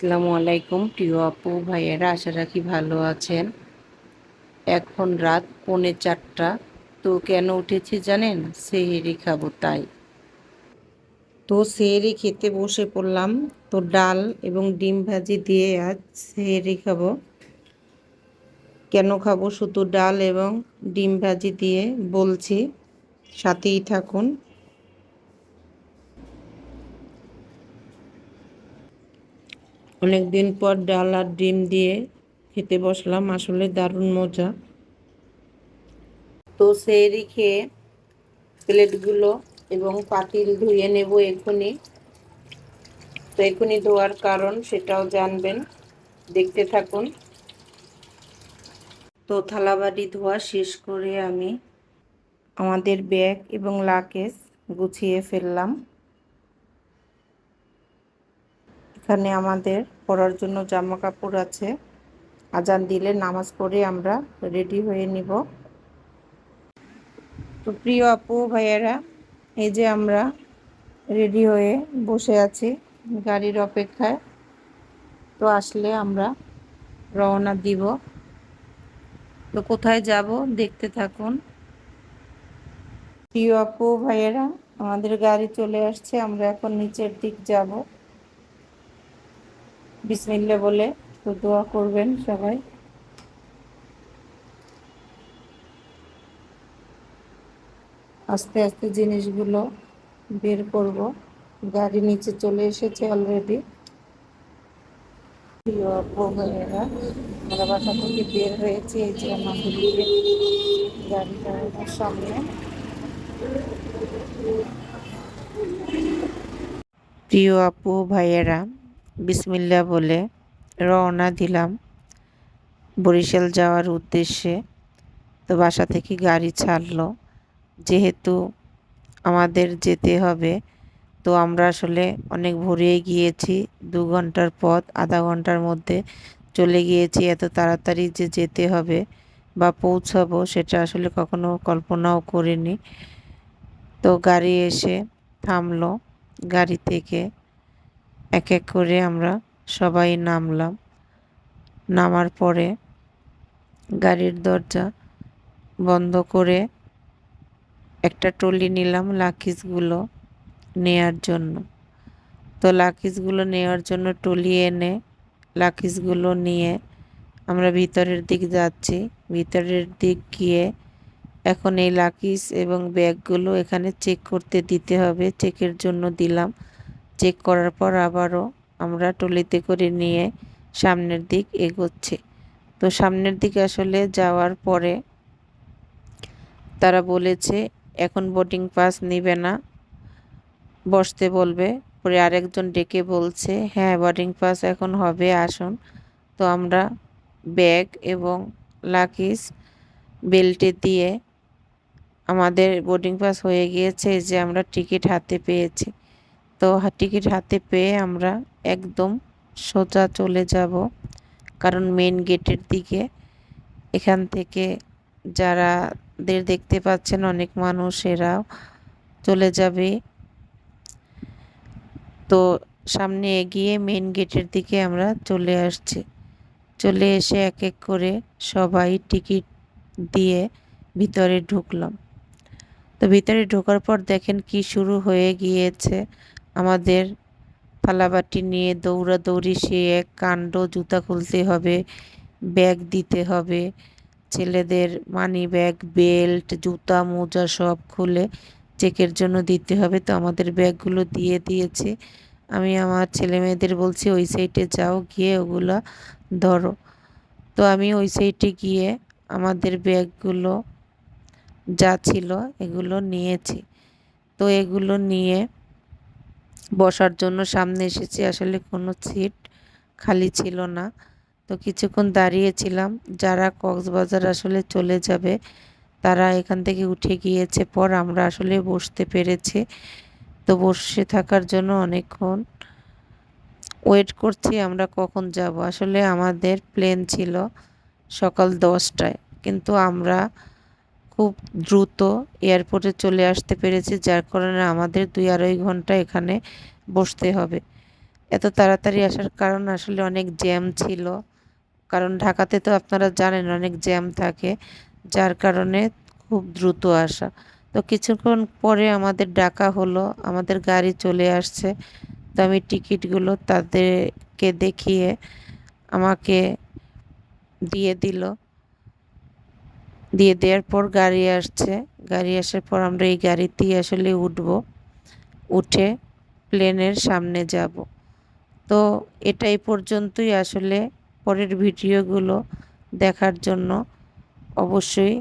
আসসালামু আলাইকুম প্রিয় আপু ভাইয়েরা, আশা রাখি ভালো আছেন। এখন রাত 3:45। তো কেন উঠেছি জানেন? সেহরি খাবো তাই। তো সেহরি খেতে বসে পড়লাম। তো ডাল এবং ডিম ভাজি দিয়ে আজ সেহরি খাবো। কেন খাবো শুধু ডাল এবং ডিম ভাজি দিয়ে বলছি, সাথেই থাকুন। অনেক দিন পর ডাল আর ডিম দিয়ে খেতে বসলাম, আসলে দারুণ মজা। তো সেহরি খেয়ে প্লেটগুলো এবং পাতিল ধুয়ে নেব এখনই। তো এখনই ধোয়ার কারণ সেটাও জানবেন, দেখতে থাকুন। তো থালাবাটি ধোয়া শেষ করে আমি আমাদের ব্যাগ এবং লাকেজ গুছিয়ে ফেললাম। এখানে আমাদের পরার জন্য জামা কাপড় আছে। আজান দিলে নামাজ পড়ে আমরা রেডি হয়ে নিব। তো প্রিয় আপু ভাইয়েরা, এই যে আমরা রেডি হয়ে বসে আছি গাড়ির অপেক্ষায়। তো আসলে আমরা রওনা দিব। তো কোথায় যাব দেখতে থাকুন। প্রিয় আপু ভাইয়েরা, আমাদের গাড়ি চলে আসছে, আমরা এখন নিচের দিক যাব বিসমিল্লাহ বলে। তো দোয়া করবেন সবাই। আস্তে আস্তে জিনিসগুলো বের করব। গাড়ি নিচে চলে এসেছে অলরেডি। প্রিয় আপু ভাইয়েরা, আমরা বাসা থেকে বের হয়েছি। এই যে আমাদের গাড়িটা সামনে। প্রিয় আপু ভাইয়েরা, বিসমিল্লাহ বলে রওনা দিলাম বরিশাল যাওয়ার উদ্দেশ্যে। তো বাসা থেকে গাড়ি ছাড়লো, যেহেতু আমাদের যেতে হবে। তো আমরা আসলে অনেক ভোরেই গিয়েছি, 2 ঘন্টার পথ, আধা ঘন্টার মধ্যে চলে গিয়েছি। এত তাড়াতাড়ি যে যেতে হবে বা পৌঁছাবো সেটা আসলে কখনো কল্পনাও করিনি। তো গাড়ি এসে থামলো, গাড়ি থেকে এক এক করে আমরা সবাই নামলাম। নামার পরে গাড়ির দরজা বন্ধ করে একটা ট্রলি নিলাম লাকিজগুলো নেয়ার জন্য। তো লাকিজগুলো নেওয়ার জন্য ট্রলি এনে লাকিজগুলো নিয়ে আমরা ভিতরের দিক যাচ্ছি। ভিতরের দিক গিয়ে এখন এই লাকিজ এবং ব্যাগগুলো এখানে চেক করতে দিতে হবে। চেকের জন্য দিলাম। চেক করার পর আবারও আমরা ট্রলিতে করে নিয়ে সামনের দিক এগোচ্ছি। তো সামনের দিকে আসলে যাওয়ার পরে তারা বলেছে এখন বোর্ডিং পাস নিবে না, বসতে বলবে। পরে আরেকজন ডেকে বলছে হ্যাঁ বোর্ডিং পাস এখন হবে, আসুন। তো আমরা ব্যাগ এবং লাগেজ বেল্টে দিয়ে আমাদের বোর্ডিং পাস হয়ে গিয়েছে, যে আমরা টিকিট হাতে পেয়েছি। তো টিকিট হাতে পেয়ে আমরা একদম সোজা চলে যাব, কারণ মেন গেটের দিকে। এখান থেকে যারাদের দেখতে পাচ্ছেন অনেক মানুষেরাও চলে যাবে। তো সামনে এগিয়ে মেন গেটের দিকে আমরা চলে আসছি। চলে এসে এক এক করে সবাই টিকিট দিয়ে ভিতরে ঢুকলাম। তো ভিতরে ঢোকার পর দেখেন কি শুরু হয়ে গিয়েছে আমাদের। থালাবাটি নিয়ে দৌড়াদৌড়ি, সে এক কাণ্ড। জুতা খুলতে হবে, ব্যাগ দিতে হবে, ছেলেদের মানি ব্যাগ, বেল্ট, জুতা, মোজা সব খুলে চেকের জন্য দিতে হবে। তো আমাদের ব্যাগগুলো দিয়ে দিয়েছে। আমি আমার ছেলে মেয়েদের বলছি ওই সাইডে যাও, গিয়ে ওগুলো ধরো। তো আমি ওই সাইডে গিয়ে আমাদের ব্যাগগুলো যা ছিল এগুলো নিয়েছি। তো এগুলো নিয়ে বসার জন্য সামনে এসেছি। আসলে কোনো সিট খালি ছিল না। তো কিছুক্ষণ দাঁড়িয়েছিলাম। যারা কক্সবাজার আসলে চলে যাবে তারা এখান থেকে উঠে গিয়েছে, পর আমরা আসলে বসতে পেরেছি। তো বসে থাকার জন্য অনেকক্ষণ ওয়েট করছি আমরা কখন যাব। আসলে আমাদের প্লেন ছিল সকাল 10টায়, কিন্তু আমরা খুব দ্রুত এয়ারপোর্টে চলে আসতে পেরেছি, যার কারণে আমাদের 2-2.5 ঘন্টা এখানে বসতে হবে। এত তাড়াতাড়ি আসার কারণ আসলে অনেক জ্যাম ছিল, কারণ ঢাকাতে তো আপনারা জানেন অনেক জ্যাম থাকে, যার কারণে খুব দ্রুত আসা। তো কিছুক্ষণ পরে আমাদের ডাকা হলো, আমাদের গাড়ি চলে আসছে। তো আমি টিকিটগুলো তাদেরকে দেখিয়ে আমাকে দিয়ে দিল। দিয়ে দেওয়ার পর গাড়ি আসছে, গাড়ি আসার পর আমরা এই গাড়িতেই আসলে উঠব, উঠে প্লেনের সামনে যাব। তো এটাই পর্যন্তই আসলে। পরের ভিডিওগুলো দেখার জন্য অবশ্যই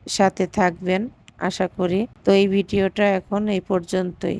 সাথে থাকবেন আশা করি। তো এই ভিডিওটা এখন এই পর্যন্তই।